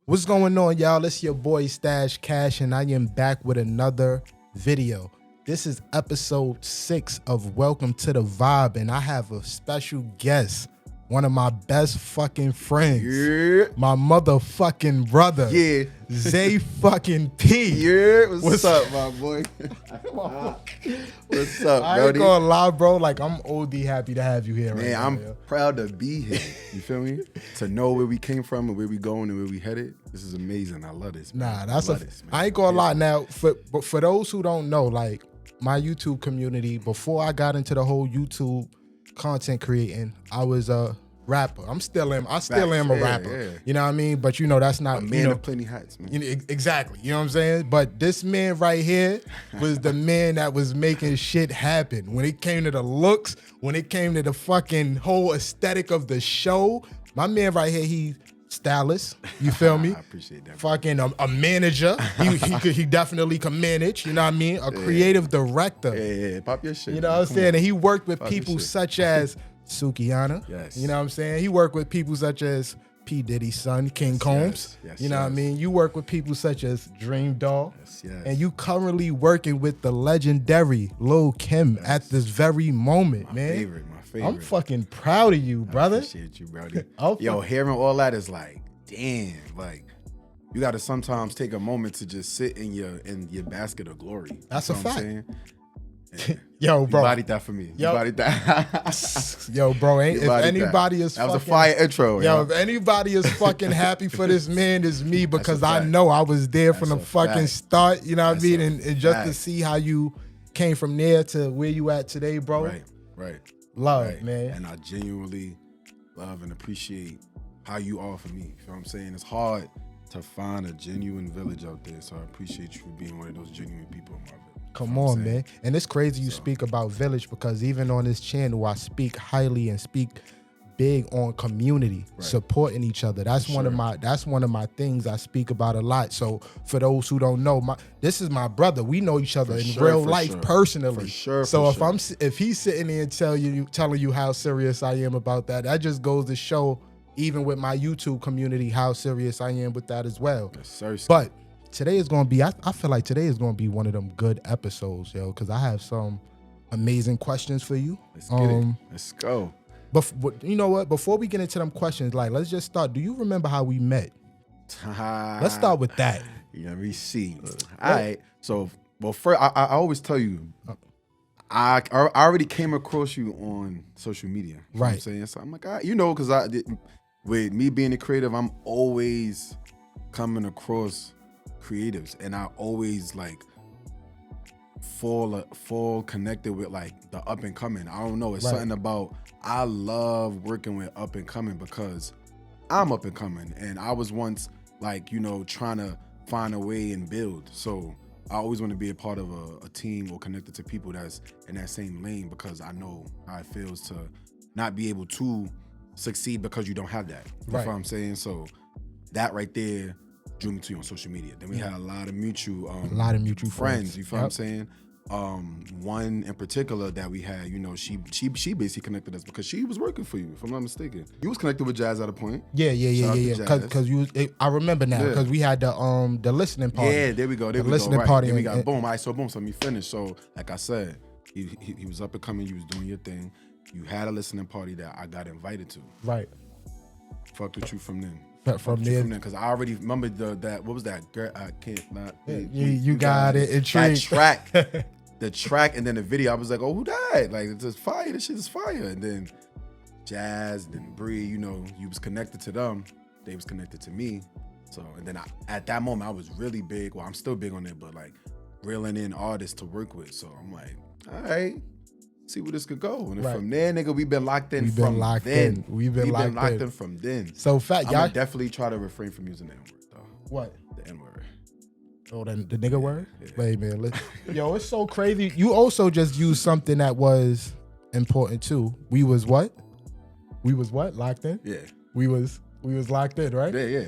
What's going on, y'all? It's your boy Stash Cash, and I am back with another video. This is episode 6 of Welcome to the Vibe, and I have a special guest, one of my best fucking friends, my motherfucking brother, Zay fucking P. What's up, my boy? What's up, I ain't gonna lie, bro. Like, I'm OD happy to have you here right now. I'm proud to be here. You feel me? To know where we came from and where we going and where we headed. This is amazing. I love this, man. I ain't gonna lie. Now, for those who don't know, like, my YouTube community, before I got into the whole YouTube content creating, I was a rapper. I still am a rapper. Yeah. You know what I mean? But that's not a man of plenty hats, man. Exactly. You know what I'm saying? But this man right here was the man that was making shit happen. When it came to the looks, when it came to the fucking whole aesthetic of the show, my man right here, he stylist. You feel me? I appreciate that. Fucking a manager. He definitely can manage. You know what I mean? A creative director. Yeah. Pop your shit. You know what I'm saying? And he worked with people such as Sukiana. Yes. You know what I'm saying? He worked with people such as P. Diddy's son, King Combs. Yes, you know what I mean? You work with people such as Dream Doll. Yes. And you currently working with the legendary Lil Kim at this very moment, my man. Favorite. I'm fucking proud of you, brother. I appreciate you, brother. Yo, hearing all that is like, damn, like, you gotta sometimes take a moment to just sit in your basket of glory. That's a fact. What I'm saying? Yo, bro. You bodied that for me. Yo. You bodied that. Yo, bro, if anybody is that was a fire intro. Yo, if anybody is fucking happy for this man, it's me, because I know I was there from the fucking start, you know what I mean? And just to see how you came from there to where you at today, bro. Right. Love, man. And I genuinely love and appreciate how you are for me. You know what I'm saying? It's hard to find a genuine village out there, so I appreciate you for being one of those genuine people in my village. Come on, man. And it's crazy you speak about village, because even on this channel, I speak highly and speak big on community, supporting each other. That's one of my things I speak about a lot. So for those who don't know, this is my brother. We know each other in real life personally. For sure. So if he's sitting there and telling you how serious I am about that, that just goes to show, even with my YouTube community, how serious I am with that as well. Yes, sir. But today is going to be, I feel like today is going to be one of them good episodes, yo, because I have some amazing questions for you. Let's get it. Let's go. But you know what? Before we get into them questions, like, let's just start. Do you remember how we met? Let's start with that. Let me see. All right. So, well, first, I always tell you, I already came across you on social media. You know what I'm saying? So I'm like, because with me being a creative, I'm always coming across creatives, and I always like fall connected with like the up and coming. I don't know. It's something about, I love working with up and coming because I'm up and coming, and I was once like, trying to find a way and build. So I always want to be a part of a team or connected to people that's in that same lane, because I know how it feels to not be able to succeed because you don't have that. You know what I'm saying? So that right there drew me to you on social media. Then we had a lot of mutual friends. You feel what I'm saying? One in particular that we had, she basically connected us because she was working for you, if I'm not mistaken. You was connected with Jazz at a point. Yeah. Because I remember now, because we had the listening party. Yeah, there we go. Listening party. Then we got boom. All right, so let me finish. So like I said, he was up and coming. You was doing your thing. You had a listening party that I got invited to. Right. Fucked with you from then. From there, because I already remember that. What was that? Girl, I can't not. You got it. Intrigued. That track, the track, and then the video. I was like, oh, who died? Like, it's just fire. This shit is fire. And then Jazz, then Bree. You was connected to them. They was connected to me. So, and then at that moment, I was really big. Well, I'm still big on it, but like reeling in artists to work with. So I'm like, all right. See where this could go. And from there, nigga, we've been locked in from then. We've been locked in from then. So, y'all definitely try to refrain from using the N-word, though. What? The N-word. Oh, the nigga word? Yeah. Wait, man. Yo, it's so crazy. You also just used something that was important, too. We was what? Locked in? Yeah. We was locked in, right? Yeah.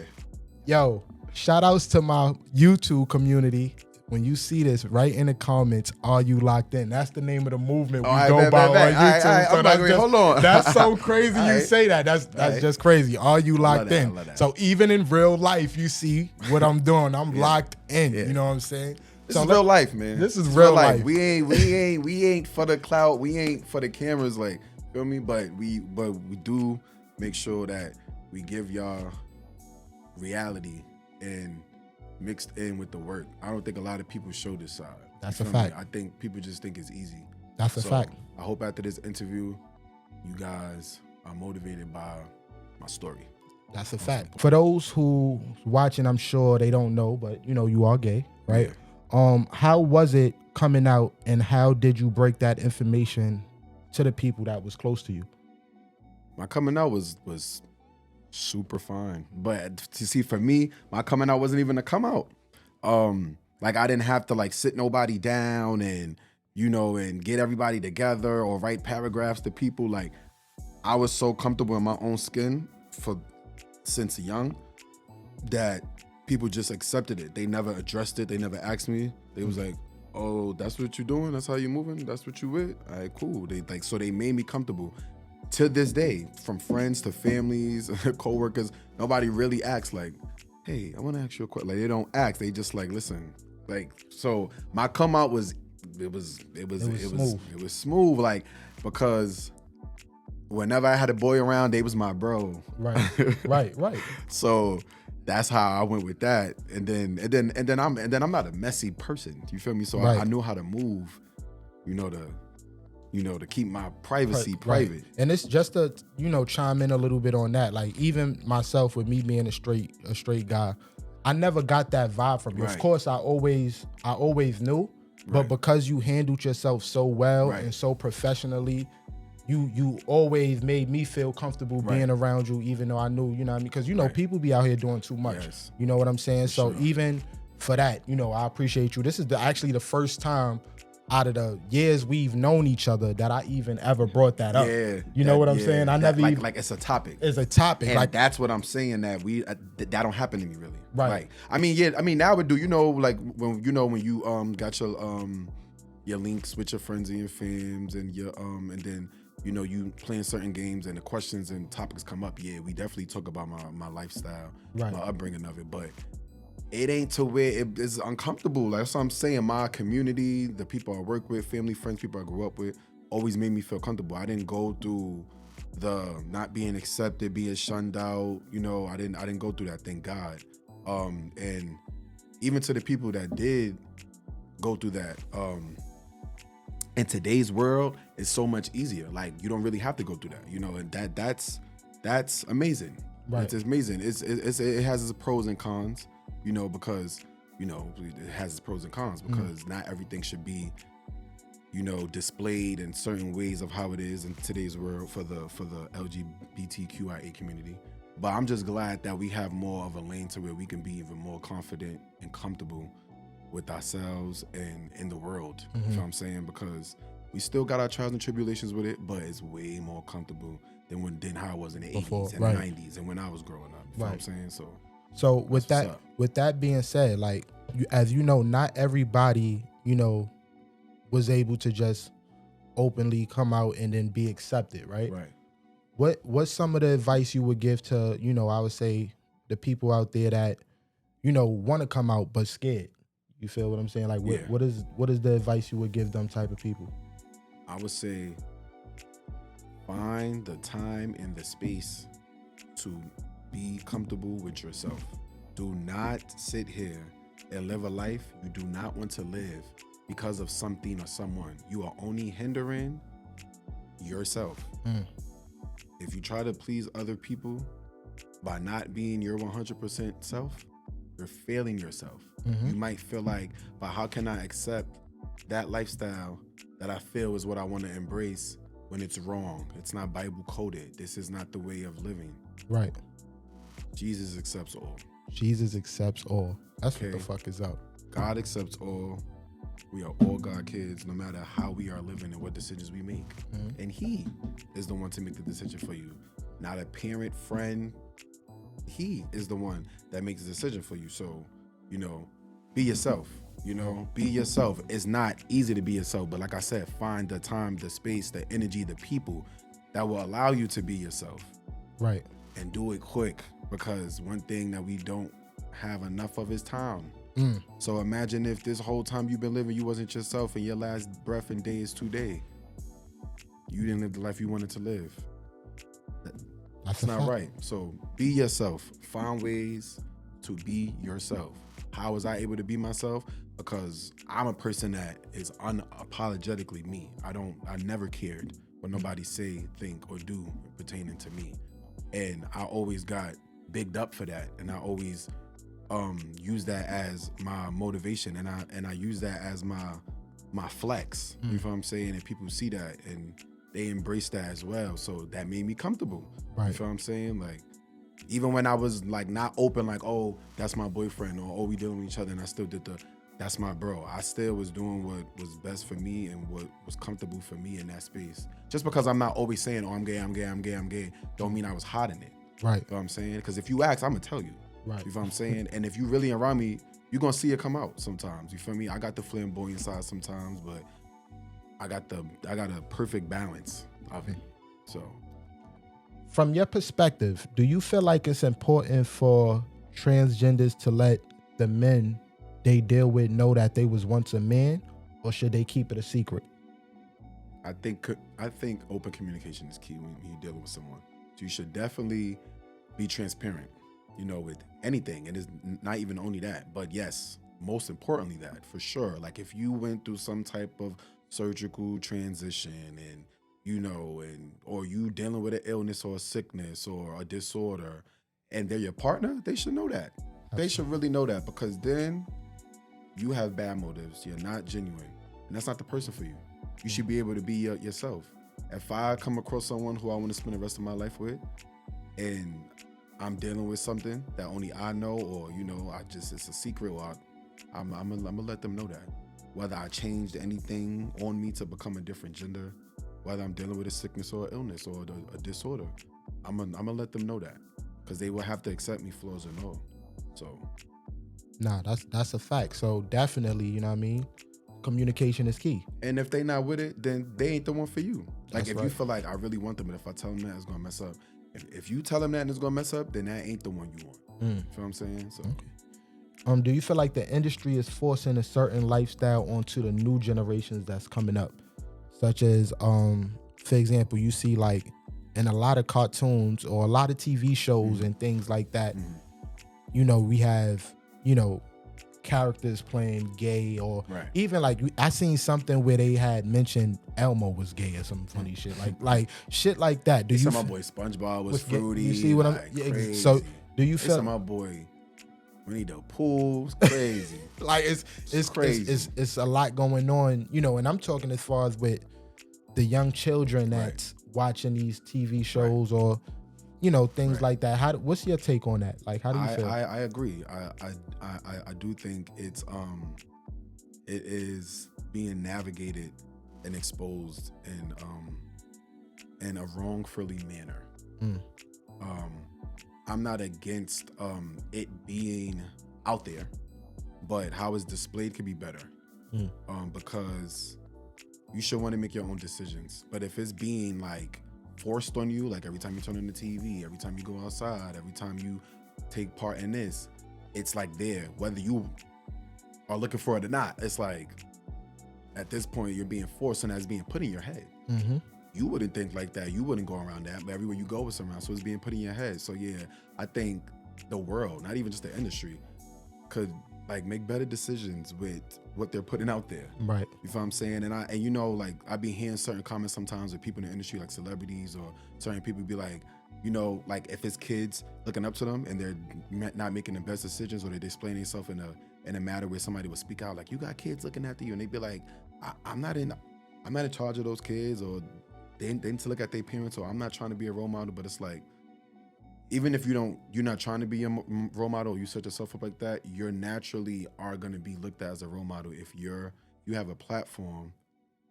Yo, shout outs to my YouTube community. when you see this, write in the comments, "Are you locked in?" That's the name of the movement we All right, go bet, by bet, bet. on YouTube. All right, So I'm that's like, just, hold on. that's so crazy All you right. say that. That's right. just crazy. Are you locked that, I in? love that. So even in real life, you see what I'm doing. I'm Yeah. locked in. Yeah. You know what I'm saying? This So is real life, man. This is It's real life. We ain't for the clout. We ain't for the cameras. Like, feel me? But we do make sure that we give y'all reality and mixed in with the work. I don't think a lot of people show this side. That's You a feel me? fact. I think people just think it's easy. That's a fact. I hope after this interview, you guys are motivated by my story. That's a fact. For those who watching, I'm sure they don't know, but you know you are gay, right? Yeah. How was it coming out, and how did you break that information to the people that was close to you? My coming out was super fine, but to see, for me, my coming out wasn't even a come out. Like, I didn't have to like sit nobody down and and get everybody together or write paragraphs to people. Like, I was so comfortable in my own skin since young that people just accepted it. They never addressed it. They never asked me. They was like, "Oh, that's what you doing? That's how you moving? That's what you with? All right, cool." So they made me comfortable. To this day, from friends to families, co-workers, nobody really asks like, "Hey, I want to ask you a question." Like, they don't ask. They just like, listen. Like, so my come out was smooth. Like, because whenever I had a boy around, they was my bro. Right. So that's how I went with that. And then I'm not a messy person. You feel me? So I knew how to move, to keep my privacy private. Right. And it's just to, chime in a little bit on that. Like, even myself, with me being a straight guy, I never got that vibe from you. Right. Of course, I always knew, but because you handled yourself so well and so professionally, you always made me feel comfortable being around you, even though I knew, because people be out here doing too much. Yes. You know what I'm saying? So sure. even for that, I appreciate you. This is actually the first time out of the years we've known each other that I even ever brought that up. Yeah. You know what I'm saying? I never even, like it's a topic. It's a topic. And like, that's what I'm saying, that that don't happen to me really. Right. Like, now it do, like when you got your links with your friends and your fams and your and then you playing certain games and the questions and topics come up. Yeah, we definitely talk about my lifestyle, my upbringing of it, but it ain't to where it is uncomfortable. Like, that's what I'm saying. My community, the people I work with, family, friends, people I grew up with, always made me feel comfortable. I didn't go through the not being accepted, being shunned out. I didn't go through that, thank God. And even to the people that did go through that, in today's world, it's so much easier. Like, you don't really have to go through that, and that's amazing. Right. It's amazing. It has its pros and cons, because it has its pros and cons, because not everything should be displayed in certain ways of how it is in today's world for the LGBTQIA community. But I'm just glad that we have more of a lane to where we can be even more confident and comfortable with ourselves and in the world. You know what I'm saying? Because we still got our trials and tribulations with it, but it's way more comfortable than how it was in the 80s and the 90s and when I was growing up. You know what I'm saying? So with that being said, like, as you know, not everybody, was able to just openly come out and then be accepted, right? Right. What's some of the advice you would give to, I would say, the people out there that, want to come out but scared? You feel what I'm saying? Like, what is the advice you would give them type of people? I would say find the time and the space to be comfortable with yourself. Do not sit here and live a life you do not want to live because of something or someone. You are only hindering yourself. If you try to please other people by not being your 100% self, you're failing yourself. You might feel like, but how can I accept that lifestyle that I feel is what I want to embrace when it's wrong? It's not Bible coded. This is not the way of living. Right. Jesus accepts all. Jesus accepts all. That's what the fuck is up. God accepts all. We are all God kids, no matter how we are living and what decisions we make. And He is the one to make the decision for you, not a parent, friend. He is the one that makes the decision for you. So, be yourself. You know, be yourself. It's not easy to be yourself, but like I said, find the time, the space, the energy, the people that will allow you to be yourself. Right. And do it quick, because one thing that we don't have enough of is time. So imagine if this whole time you've been living, you wasn't yourself, and your last breath and day is today. You didn't live the life you wanted to live. That's not right. So be yourself. Find ways to be yourself. How was I able to be myself? Because I'm a person that is unapologetically me. I never cared what nobody say, think, or do pertaining to me. And I always got bigged up for that. And I always use that as my motivation, and I use that as my flex. You know what I'm saying? And people see that and they embrace that as well. So that made me comfortable. Right. You know what I'm saying? Like, even when I was like not open, like, oh, that's my boyfriend, or oh, we dealing with each other, and I still did that's my bro. I still was doing what was best for me and what was comfortable for me in that space. Just because I'm not always saying, oh, I'm gay, don't mean I was hiding it. Right. You know what I'm saying? Because if you ask, I'm gonna tell you. Right. You know what I'm saying? And if you really around me, you're gonna see it come out sometimes. You feel me? I got the flamboyant side sometimes, but I got a perfect balance of it. So, from your perspective, do you feel like it's important for transgenders to let the men they deal with know that they was once a man, or should they keep it a secret? I think open communication is key when you're dealing with someone. So you should definitely be transparent, you know, with anything. And it's not even only that, but yes, most importantly that, for sure. Like if you went through some type of surgical transition and, you know, or you dealing with an illness or a sickness or a disorder, and they're your partner, they should know that. Absolutely. They should really know that, because then you have bad motives. You're not genuine, and that's not the person for you. You should be able to be yourself. If I come across someone who I want to spend the rest of my life with, and I'm dealing with something that only I know, or, you know, it's a secret, or I'm gonna let them know that. Whether I changed anything on me to become a different gender, whether I'm dealing with a sickness or illness or a disorder, I'm gonna let them know that, because they will have to accept me, flaws and all. So, nah, that's a fact. So definitely, you know what I mean? Communication is key. And if they not with it, then they ain't the one for you. Like, That's if right. you feel like I really want them, but if I tell them that, it's gonna mess up. If you tell them that and it's gonna mess up, then that ain't the one you want. You feel what I'm saying? So, okay. Do you feel like the industry is forcing a certain lifestyle onto the new generations that's coming up? Such as, for example, you see like in a lot of cartoons or a lot of TV shows and things like that, you know, we have, you know, characters playing gay, or even like I seen something where they had mentioned Elmo was gay or some funny shit like shit like that. Do you? My boy SpongeBob was fruity. You see what I'm? Yeah, so do you feel? My boy Winnie the Pooh's crazy. Like it's crazy. It's a lot going on, you know. And I'm talking as far as with the young children that's watching these TV shows or, you know, things like that. What's your take on that? Like, how do you feel? I agree. I do think it is being navigated and exposed in a wrongfully manner. I'm not against it being out there, but how it's displayed could be better. Because you should want to make your own decisions. But if it's being like forced on you, like every time you turn on the TV, every time you go outside, every time you take part in this, it's like there, whether you are looking for it or not. It's like, at this point, you're being forced, and that's being put in your head. You wouldn't think like that. You wouldn't go around that, but everywhere you go it's around. So it's being put in your head. So yeah, I think the world, not even just the industry, could like make better decisions with what they're putting out there. Right. You feel what I'm saying? And you know, like I be hearing certain comments sometimes with people in the industry, like celebrities or certain people be like, you know, like if it's kids looking up to them and they're not making the best decisions, or they're displaying themselves in a matter where somebody will speak out like, you got kids looking after you, and they be like, I'm not in charge of those kids, or they need to look at their parents, or I'm not trying to be a role model. But it's like, even if you're not trying to be a role model, or you set yourself up like that, you're naturally are going to be looked at as a role model if you have a platform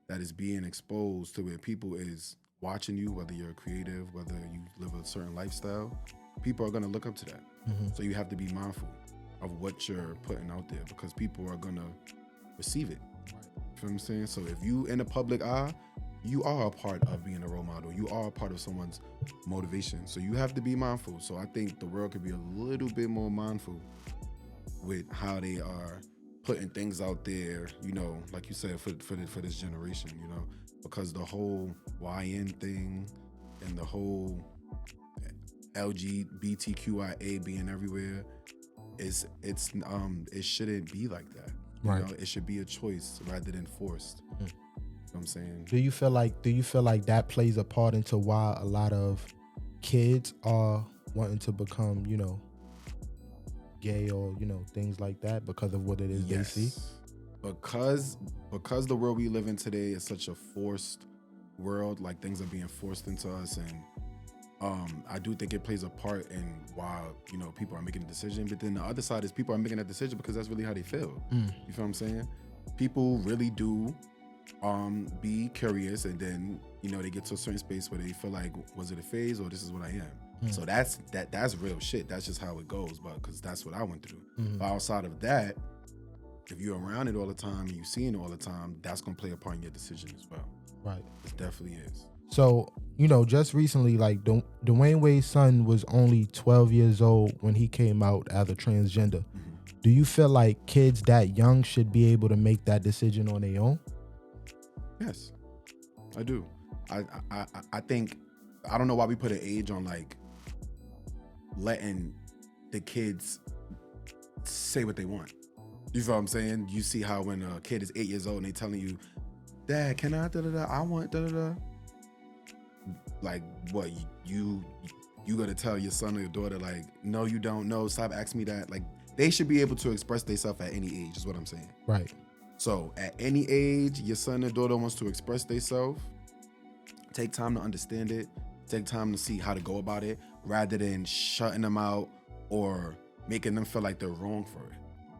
that is being exposed to where people is watching you, whether you're creative, whether you live a certain lifestyle. People are going to look up to that. So you have to be mindful of what you're putting out there, because people are going to receive it. You feel what I'm saying? So if you in the public eye, you are a part of being a role model. You are a part of someone's motivation. So you have to be mindful. So I think the world could be a little bit more mindful with how they are putting things out there, you know, like you said, for this generation, you know, because the whole YN thing and the whole LGBTQIA being everywhere it shouldn't be like that. You know, it should be a choice rather than forced. You know what I'm saying? Do you feel like that plays a part into why a lot of kids are wanting to become, you know, gay or, you know, things like that because of what it is they see? Because the world we live in today is such a forced world, like things are being forced into us, and I do think it plays a part in why, you know, people are making a decision. But then the other side is people are making that decision because that's really how they feel. You feel what I'm saying? People really do be curious, and then, you know, they get to a certain space where they feel like, was it a phase or this is what I am? So that's real shit. That's just how it goes, but because that's what I went through. But outside of that, if you're around it all the time and you're seeing it all the time, that's gonna play a part in your decision as well. Right. It definitely is. So, you know, just recently, like Dwayne Wade's son was only 12 years old when he came out as a transgender. Do you feel like kids that young should be able to make that decision on their own? Yes, I do. I think, I don't know why we put an age on like letting the kids say what they want. You feel what I'm saying? You see how when a kid is 8 years old and they telling you, Dad, can I da-da-da, I want da-da-da. Like, what, you gotta tell your son or your daughter, like, no, you don't know, stop asking me that. Like, they should be able to express themselves at any age, is what I'm saying. Right. So at any age your son or daughter wants to express themselves, take time to understand it, take time to see how to go about it, rather than shutting them out or making them feel like they're wrong for it.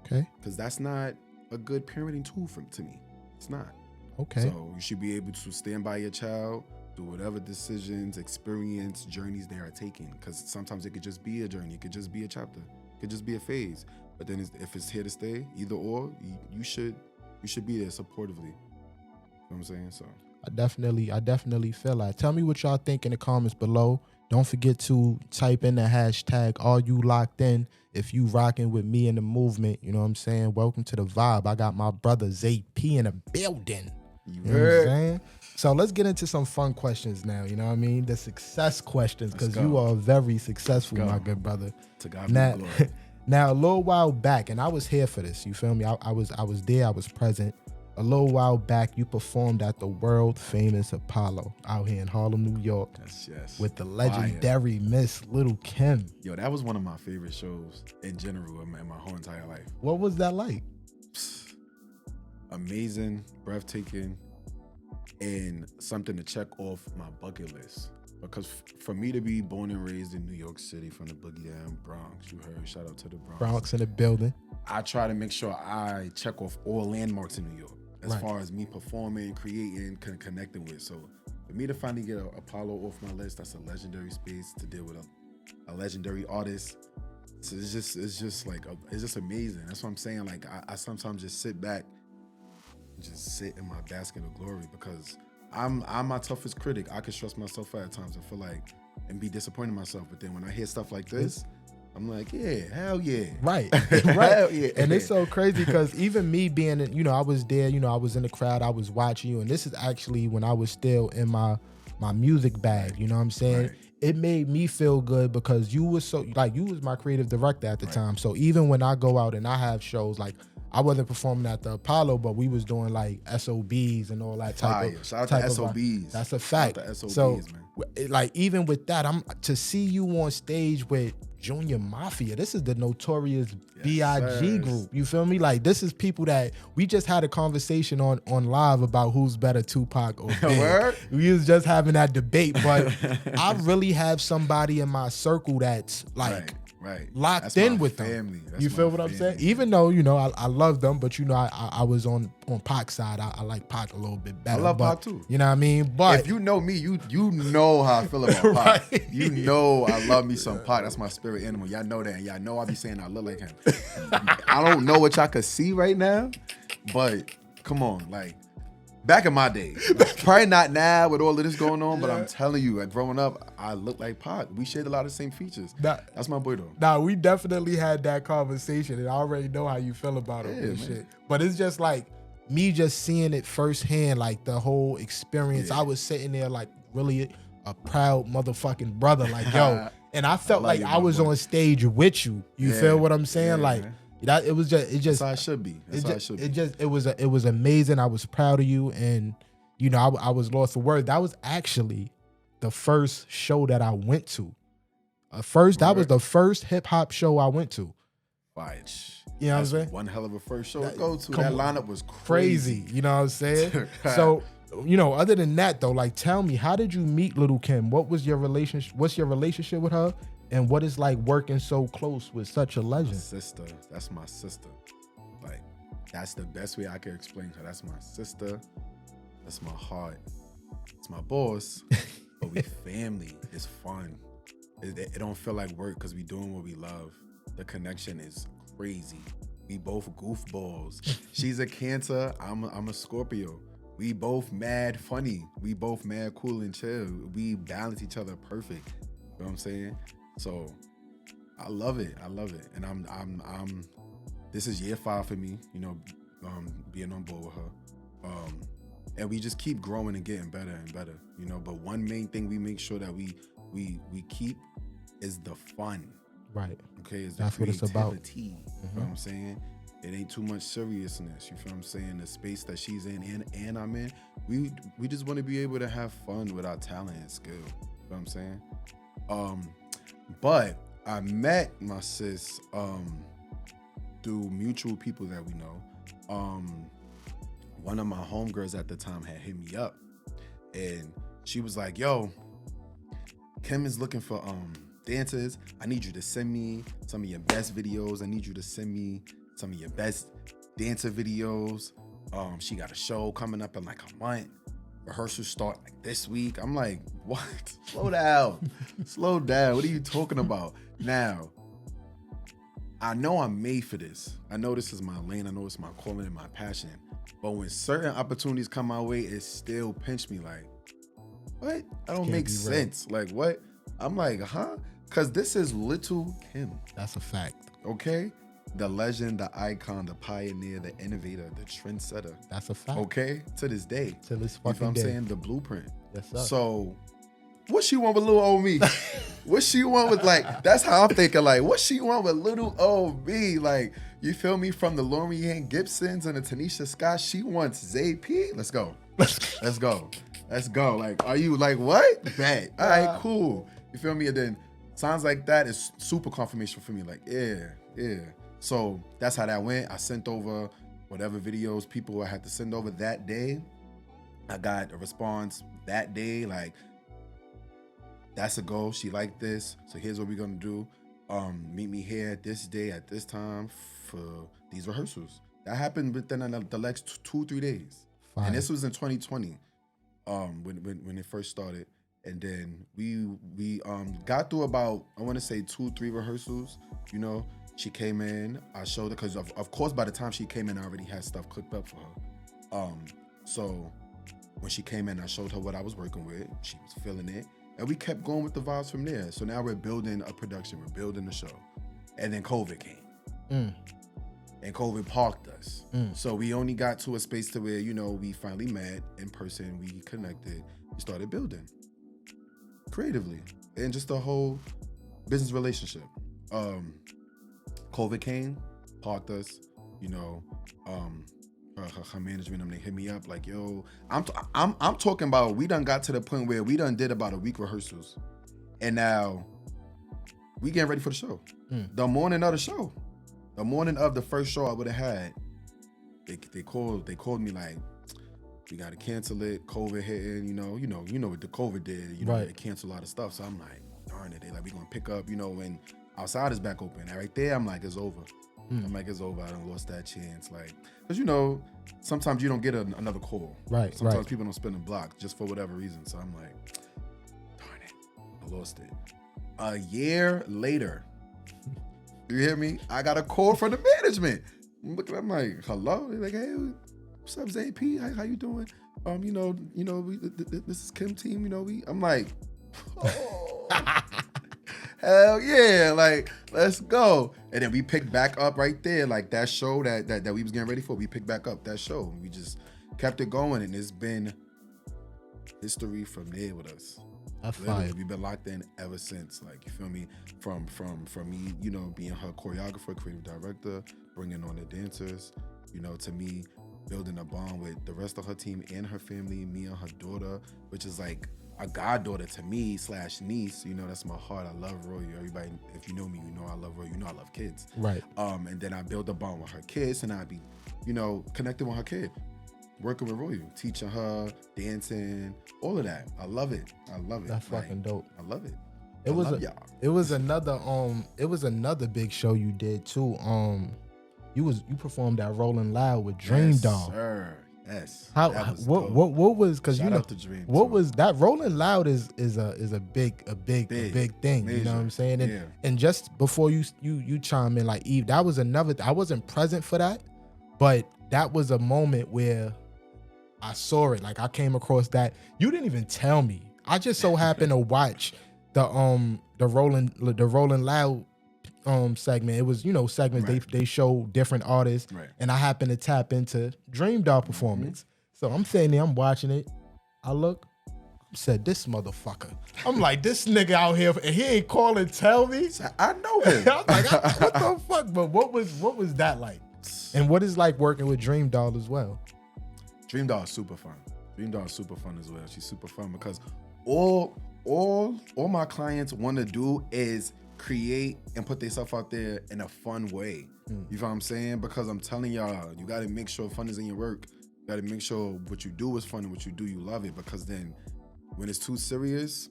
Okay. Because that's not a good parenting tool to me. It's not. Okay. So you should be able to stand by your child, do whatever decisions, experience, journeys they are taking. Because sometimes it could just be a journey. It could just be a chapter. It could just be a phase. But then if it's here to stay, either or, you should be there supportively. You know what I'm saying? So I definitely feel that. Tell me what y'all think in the comments below. Don't forget to type in the hashtag Are You Locked In if you rocking with me in the movement. You know what I'm saying? Welcome to the vibe. I got my brother Zay P in the building. You know what I'm saying? So let's get into some fun questions now. You know what I mean? The success questions, because you are very successful, my good brother. To God be the glory. Now, a little while back, and I was here for this, you feel me? I was there, I was present. A little while back, you performed at the world famous Apollo out here in Harlem, New York. Yes. With the legendary Miss Lil Kim. Yo, that was one of my favorite shows in general in my whole entire life. What was that like? Amazing, breathtaking, and something to check off my bucket list. Because for me to be born and raised in New York City from the Boogie Down Bronx, you heard, shout out to the Bronx. Bronx in the building. I try to make sure I check off all landmarks in New York as far as me performing, creating, connecting with. So for me to finally get Apollo off my list, that's a legendary space to deal with a legendary artist. So it's just amazing. That's what I'm saying. Like I sometimes just sit back and just sit in my basket of glory, because I'm my toughest critic. I can stress myself out at times and feel like, and be disappointed in myself. But then when I hear stuff like this, I'm like, yeah, hell yeah. Right. Hell yeah. And it's so crazy because even me being, I was there, I was in the crowd, I was watching you. And this is actually when I was still in my music bag, you know what I'm saying? Right. It made me feel good because you was you was my creative director at the time. So even when I go out and I have shows, like I wasn't performing at the Apollo, but we was doing like SOBs and all that type of. Shout out to SOBs. That's a fact. Shout out to SOBs, so, man. Like even with that, to see you on stage with Junior Mafia. This is the notorious B.I.G. group. You feel me? Like this is people that we just had a conversation on live about who's better, Tupac or Big. We was just having that debate, but I really have somebody in my circle that's like. Right. Locked That's in my with family. them. You feel what I'm saying? Even though, I love them, but I was on Pac's side. I like Pac a little bit better. I love Pac too. You know what I mean? But if you know me, you know how I feel about Pac. Right. You know I love me some Pac. That's my spirit animal. Y'all know that. And y'all know I be saying I look like him. I don't know what y'all could see right now, But come on, like back in my day, probably not now with all of this going on. But I'm telling you, like growing up, I looked like Pac. We shared a lot of the same features. That's my boy though. Nah, we definitely had that conversation, and I already know how you feel about it and shit. But it's just like me just seeing it firsthand, like the whole experience. I was sitting there like really a proud motherfucking brother, like yo, and I felt like I was on stage with you. You feel what I'm saying? Like that. It was just. That's how it should be. That's how it should be. It was amazing. I was proud of you, and you know I was lost for words. That was actually the first show that I went to. That was the first hip hop show I went to. Fire. You know what I'm saying? One hell of a first show to go to. That lineup was crazy. You know what I'm saying? So, you know, other than that though, like tell me, how did you meet Lil Kim? What was your relationship? What's your relationship with her? And what is like working so close with such a legend? My sister. That's my sister. Like, that's the best way I can explain her. That's my sister. That's my heart. It's my boss. But we family. It's fun. It don't feel like work because we doing what we love. The connection is crazy. We both goofballs. She's a Cancer. I'm a Scorpio. We both mad funny. We both mad cool and chill. We balance each other perfect. You know what I'm saying? So I love it. I love it. And I'm this is year 5 for me, you know, being on board with her. And we just keep growing and getting better and better, you know. But one main thing we make sure that we keep is the fun. Right. Okay, is the That's what it's about. You know what I'm saying? It ain't too much seriousness. You feel what I'm saying? The space that she's in and I'm in, we just want to be able to have fun with our talent and skill. You know what I'm saying? But I met my sis through mutual people that we know. One of my homegirls at the time had hit me up, and she was like, "Yo, Kim is looking for dancers. I need you to send me some of your best videos. I need you to send me some of your best dancer videos. She got a show coming up in like a month. Rehearsals start like this week." I'm like, what? Slow down. Slow down. What are you talking about? Now, I know I'm made for this. I know this is my lane. I know it's my calling and my passion. But when certain opportunities come my way, it still pinch me like, what? That don't make sense. Right. Like, what? I'm like, huh? Because this is Little Kim. That's a fact. Okay? The legend, the icon, the pioneer, the innovator, the trendsetter. That's a fact. Okay? To this day. To this fucking day. You know what I'm saying? The blueprint. Yes, sir. So, what she want with little old me? What she want with, like, that's how I'm thinking, like, what she want with little old me? Like, you feel me? From the Lorianne Gibsons and the Tanisha Scott, she wants ZP. Let's go. Let's go. Let's go. Like, are you like, what? Bet. All right, cool. You feel me? And then sounds like that is super confirmation for me. Like, yeah. So that's how that went. I sent over whatever videos people I had to send over that day. I got a response that day, like, that's a go. She liked this. So here's what we're gonna do. Meet me here this day at this time for these rehearsals. That happened within the next 2-3 days. Fine. And this was in 2020, when it first started. And then we got through about, I want to say 2-3 rehearsals. You know, she came in, I showed her, because of course by the time she came in, I already had stuff cooked up for her. So when she came in, I showed her what I was working with. She was feeling it. And we kept going with the vibes from there. So now we're building a production, we're building a show. And then COVID came. And COVID parked us. So we only got to a space to where, you know, we finally met in person, we connected, we started building creatively. And just the whole business relationship. COVID came, parked us, you know, her management, they hit me up like, yo, I'm talking about, we done got to the point where we done did about a week rehearsals, and now we getting ready for the show. The morning of the show, the morning of the first show I would have had, they called me like, we got to cancel it. COVID hitting, you know what the COVID did. You know, right. They canceled a lot of stuff. So I'm like, darn it. They like, we gonna pick up, you know, when outside is back open. And right there, I'm like, it's over. I'm like, it's over. I done lost that chance. Like, because, you know, sometimes you don't get another call. Right. Sometimes people don't spin a block just for whatever reason. So I'm like, darn it, I lost it. A year later, you hear me? I got a call from the management. I'm looking, I'm like, hello? They're like, hey, what's up, ZP? How you doing? This is Kim team, I'm like, oh, hell yeah, like, let's go. And then we picked back up right there, like that show that we was getting ready for, we picked back up that show. We just kept it going, and it's been history from there with us. We've been locked in ever since. Like, you feel me? From me, being her choreographer, creative director, bringing on the dancers, to me building a bond with the rest of her team and her family, me and her daughter, which is like a goddaughter to me / niece. That's my heart. I love Roy. Everybody, if you know me, I love Roy. I love kids. Right. And then I build a bond with her kids, and I be, connecting with her kid. Working with Roy, teaching her, dancing, all of that. I love it. That's fucking dope. I love it. It was another big show you did too. You performed at Rolling Loud with Dream Doll. Sir. Yes. What was, because what was that? Rolling Loud is a big thing. Major. You know what I'm saying? And, yeah. and just before you chime in, like, Eve, that was another. I wasn't present for that, but that was a moment where I saw it. Like, I came across that. You didn't even tell me. I just so happened to watch the Rolling Loud segment. It was, segments, right. They show different artists, right. And I happened to tap into Dream Doll performance. So I'm sitting there, I'm watching it. I look, said, this motherfucker. I'm like, this nigga out here, and he ain't call and tell me. I know him. I was like, what the fuck? But what was that like? And what is like working with Dream Doll as well? Dream Doll is super fun. Dream Doll is super fun as well. She's super fun because all my clients want to do is create and put themselves out there in a fun way. You know what I'm saying? Because I'm telling y'all, you got to make sure fun is in your work. You got to make sure what you do is fun, and what you do, you love it. Because then when it's too serious,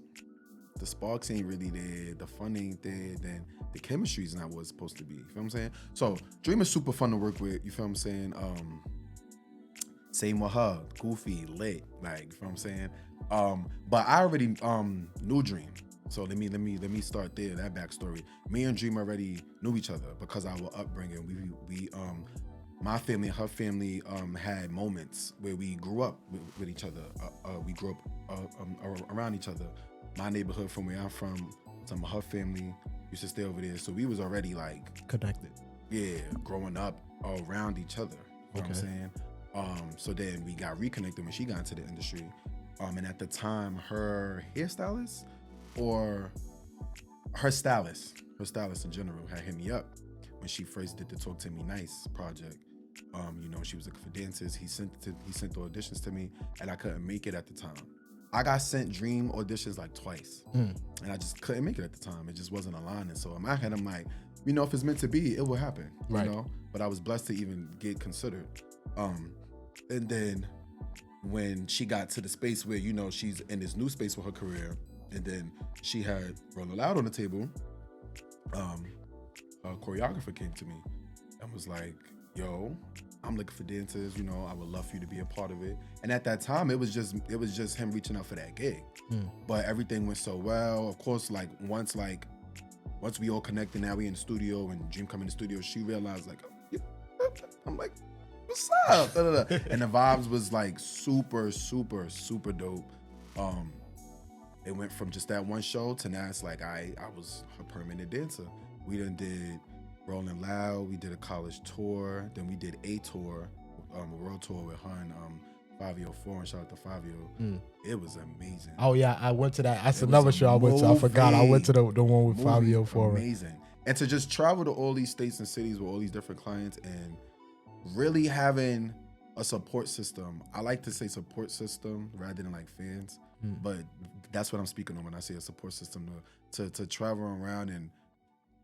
the sparks ain't really there, the fun ain't there, then the chemistry's not what it's supposed to be. You feel what I'm saying? So Dream is super fun to work with. You feel what I'm saying? Same with her, goofy, lit, like, you feel what I'm saying? But I already knew Dream. So let me start there, that backstory. Me and Dream already knew each other because our upbringing. We my family and her family had moments where we grew up with each other. We grew up around each other. My neighborhood from where I'm from, some of her family used to stay over there. So we was already like connected. Yeah, growing up around each other. You know what I'm saying? So then we got reconnected when she got into the industry. And at the time, her hairstylist or her stylist in general had hit me up when she first did the Talk to Me Nice project. She was looking for dancers. He sent the auditions to me, and I couldn't make it at the time. I got sent Dream auditions like twice, and I just couldn't make it at the time. It just wasn't aligning. So in my head, I'm like, if it's meant to be, it will happen. Right. But I was blessed to even get considered. And then when she got to the space where, she's in this new space with her career, and then she had Rolling Loud on the table, a choreographer came to me and was like, yo, I'm looking for dancers, I would love for you to be a part of it. And at that time, it was just him reaching out for that gig. But everything went so well. Of course, like once we all connected, now we in the studio, and Dream come in the studio, she realized like, I'm like, what's up? And the vibes was like super, super, super dope. It went from just that one show to now it's like I was her permanent dancer. We done did Rolling Loud, we did a college tour, then we did a tour, a world tour with her and Fabio 4, and shout out to Fabio. It was amazing. Oh yeah, I went to that. That's another show I went to. I forgot. I went to the one with Fabio 4. Amazing. And to just travel to all these states and cities with all these different clients and really having a support system. I like to say support system rather than like fans, but that's what I'm speaking on when I say a support system, to travel around and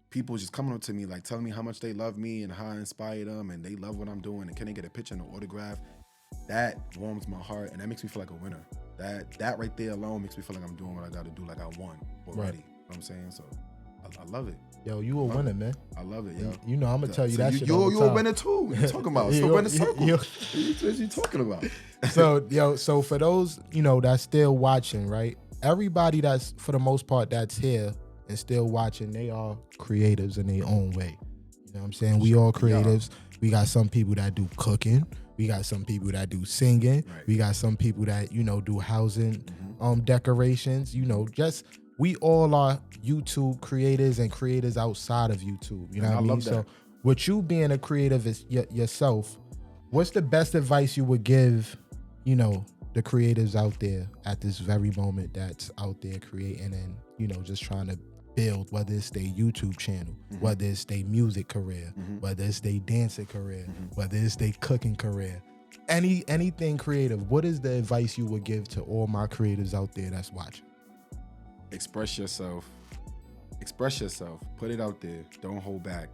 people just coming up to me like telling me how much they love me and how I inspire them and they love what I'm doing and can they get a picture and an autograph. That warms my heart and that makes me feel like a winner. That right there alone makes me feel like I'm doing what I got to do, like I won already. Right. You know what I'm saying? So I love it. Yo, you a winner, man. I love it, yo. I'm going to tell you that shit all the time. You're a winner too. What you talking about? It's the winner circle. What you talking about? So for those, that's still watching, right? Everybody that's, for the most part, that's here and still watching, they are creatives in their own way. You know what I'm saying? We all creatives. We got some people that do cooking. We got some people that do singing. Right. We got some people that, do housing decorations. Just we all are YouTube creators and creators outside of YouTube. You know what I mean? love that. So with you being a creative yourself, what's the best advice you would give, the creatives out there at this very moment that's out there creating and, just trying to build, whether it's their YouTube channel, whether it's their music career, whether it's their dancing career, whether it's their cooking career, anything creative. What is the advice you would give to all my creatives out there that's watching? Express yourself. Express yourself. Put it out there. Don't hold back.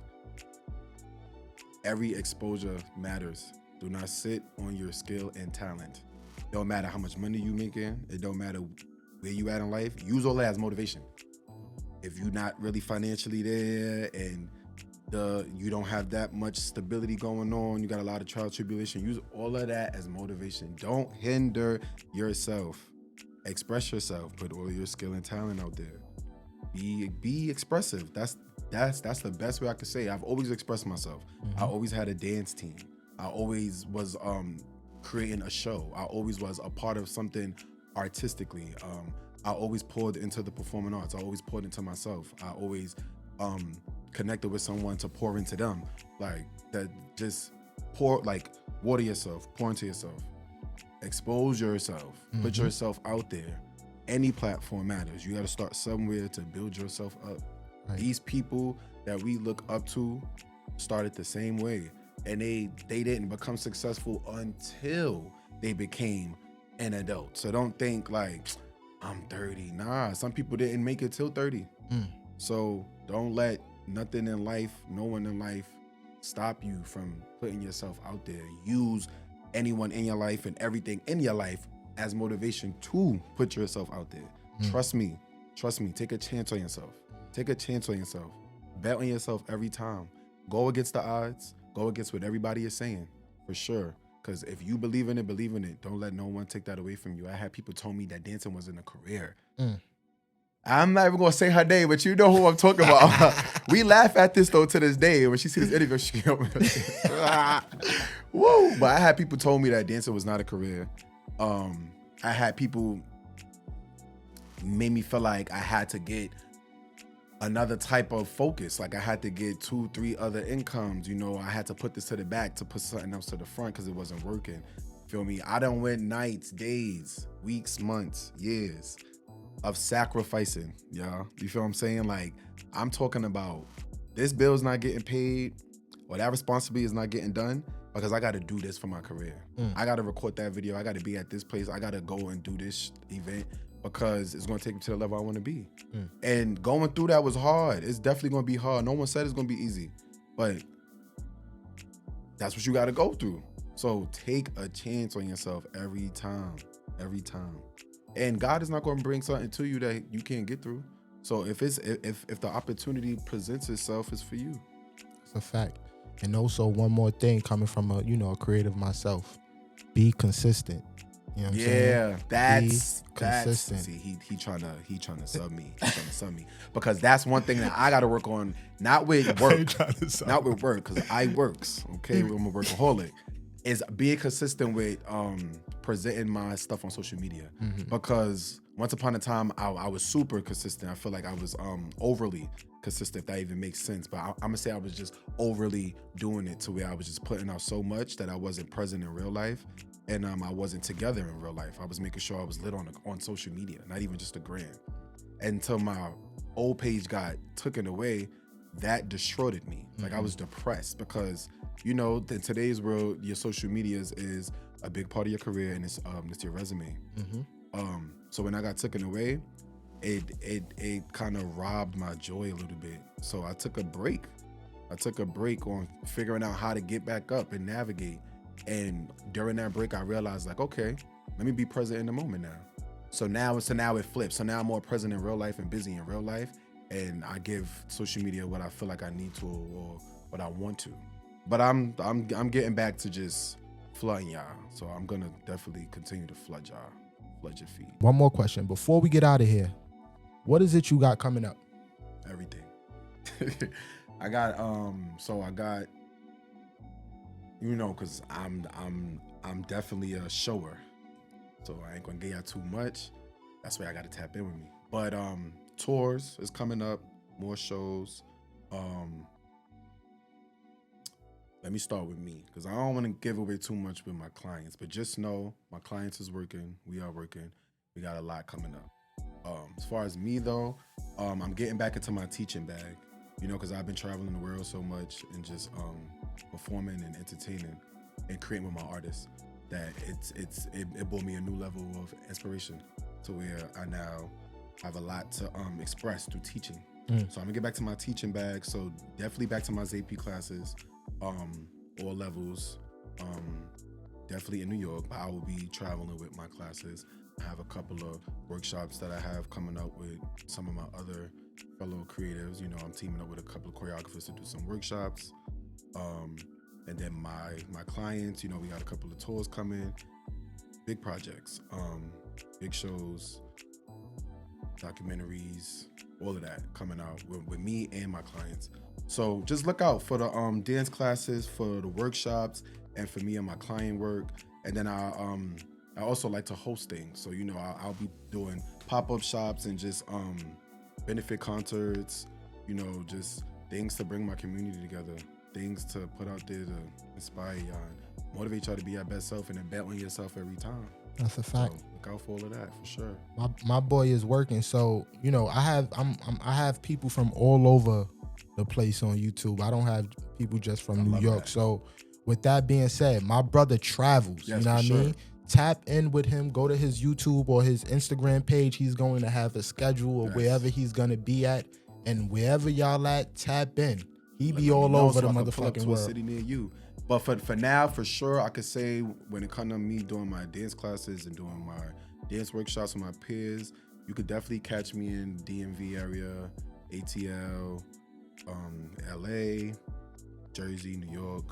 Every exposure matters. Do not sit on your skill and talent. It don't matter how much money you making. It don't matter where you at in life. Use all that as motivation. If you're not really financially there and you don't have that much stability going on, you got a lot of trial tribulation, use all of that as motivation. Don't hinder yourself. Express yourself. Put all your skill and talent out there. Be expressive. That's the best way I could say. I've always expressed myself. I always had a dance team. I always was creating a show. I always was a part of something artistically. I always poured into the performing arts. I always poured into myself. I always connected with someone to pour into them. Like that, just water yourself, pour into yourself, expose yourself, put yourself out there. Any platform matters. You got to start somewhere to build yourself up. Right. These people that we look up to started the same way, and they didn't become successful until they became an adult. So don't think like, I'm 30. Nah, some people didn't make it till 30. So don't let nothing in life, no one in life stop you from putting yourself out there. Use anyone in your life and everything in your life as motivation to put yourself out there. Trust me. Take a chance on yourself. Bet on yourself every time. Go against the odds. Go against what everybody is saying, for sure. Because if you believe in it. Don't let no one take that away from you. I had people tell me that dancing wasn't a career. I'm not even going to say her name, but you know who I'm talking about. We laugh at this, though, to this day. When she sees this interview, she go, woo. But I had people told me that dancing was not a career. I had people made me feel like I had to get another type of focus. Like I had to get 2-3 other incomes. I had to put this to the back to put something else to the front because it wasn't working. Feel me? I done went nights, days, weeks, months, years of sacrificing, y'all. You feel what I'm saying? Like, I'm talking about this bill's not getting paid or that responsibility is not getting done because I got to do this for my career. I got to record that video. I got to be at this place. I got to go and do this event because it's going to take me to the level I want to be. And going through that was hard. It's definitely going to be hard. No one said it's going to be easy, but that's what you got to go through. So take a chance on yourself every time. And God is not going to bring something to you that you can't get through. So if the opportunity presents itself, it's for you. It's a fact. And also one more thing coming from a creative myself, be consistent. You know what I'm saying? That's consistent. See, he trying to sub me. Because that's one thing that I got to work on, not with work, because I works. Okay, I'm a workaholic. Is being consistent with presenting my stuff on social media. Because once upon a time I was super consistent. I feel like I was overly consistent, if that even makes sense. But I'm gonna say I was just overly doing it to where I was just putting out so much that I wasn't present in real life. And I wasn't together in real life. I was making sure I was lit on social media, not even just a gram. Until my old page got taken away, that destroyed me. Like I was depressed because, in today's world, your social media is a big part of your career and it's your resume. So when I got taken away, it kind of robbed my joy a little bit. So I took a break. On figuring out how to get back up and navigate. And during that break, I realized like, okay, let me be present in the moment now. So now it flips. So now I'm more present in real life and busy in real life. And I give social media what I feel like I need to or what I want to. But I'm getting back to just flooding y'all. So I'm gonna definitely continue to flood y'all. Flood your feed. One more question before we get out of here. What is it you got coming up? Everything. I got You know, cause I'm definitely a shower, so I ain't gonna get y'all too much. That's why I gotta tap in with me. But tours is coming up, more shows. Um, Let me start with me, cause I don't want to give away too much with my clients. But just know my clients is working. We are working. We got a lot coming up. As far as me though, I'm getting back into my teaching bag. You know, cause I've been traveling the world so much and just performing and entertaining and creating with my artists that it brought me a new level of inspiration to where I now have a lot to express through teaching. So I'm gonna get back to my teaching bag. So definitely back to my ZP classes, all levels. Definitely in New York, but I will be traveling with my classes. I have a couple of workshops that I have coming up with some of my other fellow creatives. You know, I'm teaming up with a couple of choreographers to do some workshops. And then my clients, you know, we got a couple of tours coming, big projects, big shows, documentaries, all of that coming out with me and my clients. So just look out for the dance classes, for the workshops, and for me and my client work. And then I also like to host things. So, you know, I'll be doing pop-up shops and just benefit concerts, you know, just things to bring my community together, things to put out there to inspire y'all and motivate y'all to be your best self and then bet on yourself every time. That's a fact. So look out for all of that for sure. My boy is working, so you know I have people from all over the place on YouTube. I don't have people just from New York. That. So with that being said, my brother travels. Yes, you know what I mean? Tap in with him. Go to his YouTube or his Instagram page. He's going to have a schedule of wherever he's gonna be at, and wherever y'all at, tap in. He be all over the motherfucking world. A city near you. But for now, for sure, I could say when it comes to me doing my dance classes and doing my dance workshops with my peers, you could definitely catch me in DMV area, ATL, LA, Jersey, New York,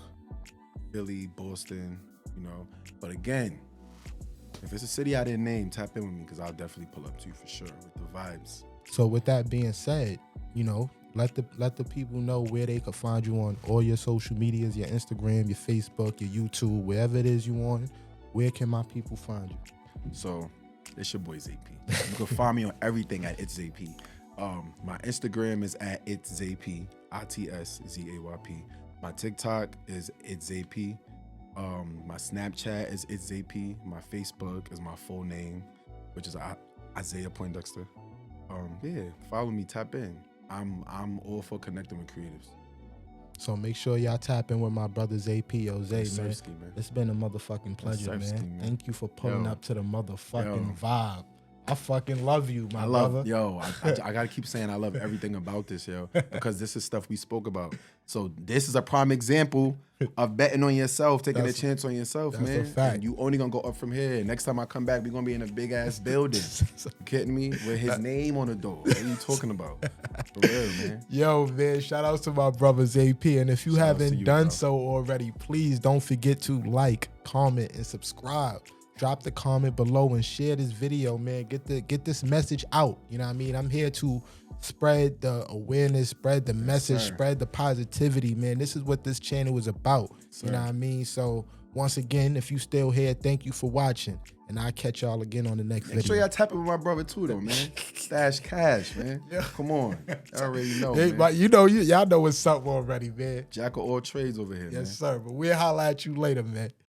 Philly, Boston, you know. But again, if it's a city I didn't name, tap in with me because I'll definitely pull up to you for sure with the vibes. So with that being said, you know, let the people know where they can find you on all your social medias, your Instagram, your Facebook, your YouTube, wherever it is you want. Where can my people find you? So it's your boy ZP. You can find me on everything at It's ZP. My Instagram is at It's ZP, ITSZAYP. My TikTok is It's ZP. My Snapchat is It's ZP. My Facebook is my full name, which is Isaiah Poindexter. Yeah, follow me, tap in. I'm all for connecting with creatives. So make sure y'all tap in with my brother AP. Yo, Zay, man. It's been a motherfucking pleasure, man. Thank you for pulling up to the motherfucking vibe. I fucking love you, my brother. Yo, I gotta keep saying I love everything about this, yo, because this is stuff we spoke about. So this is a prime example of betting on yourself, taking a chance on yourself, man. That's a fact. And you only gonna go up from here. Next time I come back, we're gonna be in a big ass building. You kidding me? With his name on the door. What are you talking about? For real, man. Yo, man, shout out to my brothers AP. And if you haven't done so already, please don't forget to like, comment, and subscribe. Drop the comment below and share this video, man. Get this message out. You know what I mean? I'm here to spread the awareness, spread the message, spread the positivity, man. This is what this channel is about. You know what I mean? So once again, if you still here, thank you for watching. And I'll catch y'all again on the next video. Make sure y'all tap in with my brother too, though, man. Stash cash, man. Come on. I already know, man. But you know, y'all know what's up already, man. Jack of all trades over here, man. Yes, sir. But we'll holla at you later, man.